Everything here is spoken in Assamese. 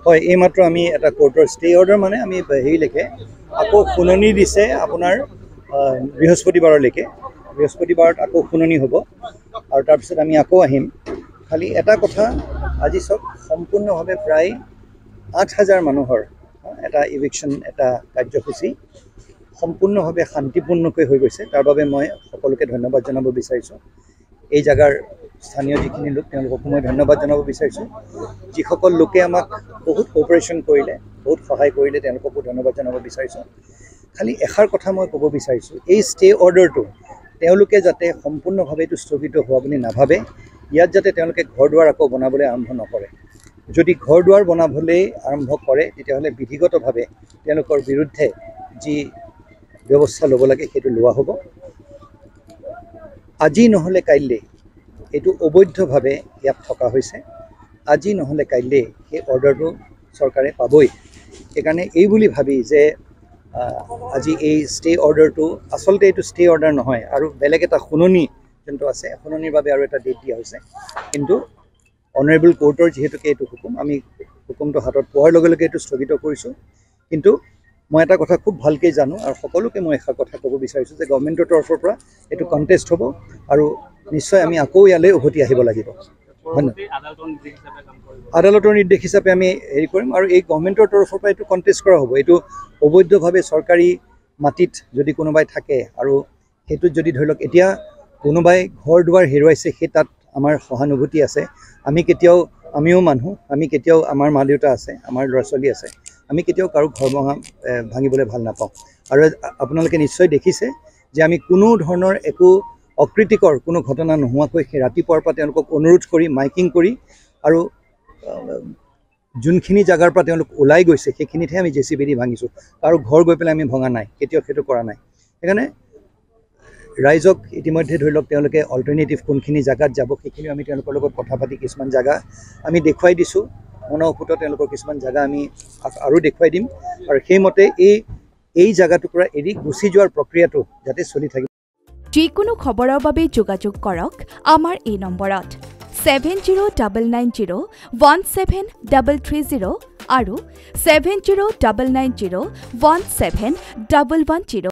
হয় এইমাত্ৰ আমি এটা কোৰ্টৰ ষ্টে অৰ্ডাৰ মানে আমি হেৰিলৈকে আকৌ শুনানি দিছে আপোনাৰ বৃহস্পতিবাৰলৈকে বৃহস্পতিবাৰত আকৌ শুনানি হ'ব আৰু তাৰপিছত আমি আকৌ আহিম খালি এটা কথা আজি চব সম্পূৰ্ণভাৱে প্ৰায় ৮,০০০ মানুহৰ এটা ইভিকশ্যন এটা কাৰ্যসূচী সম্পূৰ্ণভাৱে শান্তিপূৰ্ণকৈ হৈ গৈছে তাৰ বাবে মই সকলোকে ধন্যবাদ জনাব বিচাৰিছোঁ এই জায়গাৰ স্থানীয় যিখিনি লোক তেওঁলোককো মই ধন্যবাদ জনাব বিচাৰিছোঁ যিসকল লোকে আমাক বহুত কোঅপাৰেশ্যন কৰিলে বহুত সহায় কৰিলে তেওঁলোককো ধন্যবাদ জনাব বিচাৰিছোঁ খালি এষাৰ কথা মই ক'ব বিচাৰিছোঁ এই ষ্টে অৰ্ডাৰটো তেওঁলোকে যাতে সম্পূৰ্ণভাৱে এইটো স্থগিত হোৱা বুলি নাভাবে ইয়াত যাতে তেওঁলোকে ঘৰ দুৱাৰ আকৌ বনাবলৈ আৰম্ভ নকৰে যদি ঘৰ দুৱাৰ বনাবলৈ আৰম্ভ কৰে তেতিয়াহ'লে বিধিগতভাৱে তেওঁলোকৰ বিৰুদ্ধে যি ব্যৱস্থা ল'ব লাগে সেইটো লোৱা হ'ব আজি নহ'লে কাইলৈ এইটো অবৈধভাৱে ইয়াত থকা হৈছে আজি নহ'লে কাইলৈ সেই অৰ্ডাৰটো চৰকাৰে পাবই সেইকাৰণে এই বুলি ভাবি যে আজি এই ষ্টে অৰ্ডাৰটো আচলতে এইটো ষ্টে অৰ্ডাৰ নহয় আৰু বেলেগ এটা শুনানি যোনটো আছে শুনানিৰ বাবে আৰু এটা ডেট দিয়া হৈছে কিন্তু অনাৰেবল কোৰ্টৰ যিহেতুকে এইটো হুকুম আমি হুকুমটো হাতত পোৱাৰ লগে লগে এইটো স্থগিত কৰিছোঁ কিন্তু মই এটা কথা খুব ভালকৈ জানো আৰু সকলোকে মই এষাৰ কথা ক'ব বিচাৰিছোঁ যে গভৰ্ণমেণ্টৰ তৰফৰ পৰা এইটো কণ্টেষ্ট হ'ব আৰু নিশ্চয় আমি আকৌ ইয়ালৈ উভতি আহিব লাগিব আদালতৰ নিৰ্দেশ হিচাপে আমি হেৰি কৰিম আৰু এই গভৰ্ণমেণ্টৰ তৰফৰ পৰা এইটো কণ্টেষ্ট কৰা হ'ব এইটো অবৈধভাৱে চৰকাৰী মাটিত যদি কোনোবাই থাকে আৰু সেইটোত যদি ধৰি লওক এতিয়া কোনোবাই ঘৰ দুৱাৰ হেৰুৱাইছে সেই তাত আমাৰ সহানুভূতি আছে আমিও মানুহ আমি কেতিয়াও আমাৰ মা দেউতা আছে আমাৰ ল'ৰা ছোৱালী আছে আমি কেতিয়াও কাৰো ঘৰ ভাঙিবলৈ ভাল নাপাওঁ আৰু আপোনালোকে নিশ্চয় দেখিছে যে আমি কোনো ধৰণৰ একো অকৃতিকৰ কোনো ঘটনা নোহোৱাকৈ সেই ৰাতিপুৱাৰ পৰা তেওঁলোকক অনুৰোধ কৰি মাইকিং কৰি আৰু যোনখিনি জাগাৰ পৰা তেওঁলোক ওলাই গৈছে সেইখিনিতহে আমি JCB দি ভাঙিছোঁ আৰু ঘৰ গৈ পেলাই আমি ভঙা নাই কেতিয়াও সেইটো কৰা নাই সেইকাৰণে ৰাইজক ইতিমধ্যে ধৰি লওক তেওঁলোকে অল্টাৰনেটিভ কোনখিনি জাগাত যাব সেইখিনি আমি তেওঁলোকৰ লগত কথা পাতি কিছুমান জাগা আমি দেখুৱাই দিছোঁ মনঃপুত তেওঁলোকৰ কিছুমান জাগা আমি আৰু দেখুৱাই দিম আৰু সেইমতে এই জাগাটোৰ এৰি গুচি যোৱাৰ প্ৰক্ৰিয়াটো যাতে চলি থাকে যিকোনো খবৰৰ বাবে যোগাযোগ কৰক আমাৰ এই নম্বৰত 7099017330 আৰু 7099017110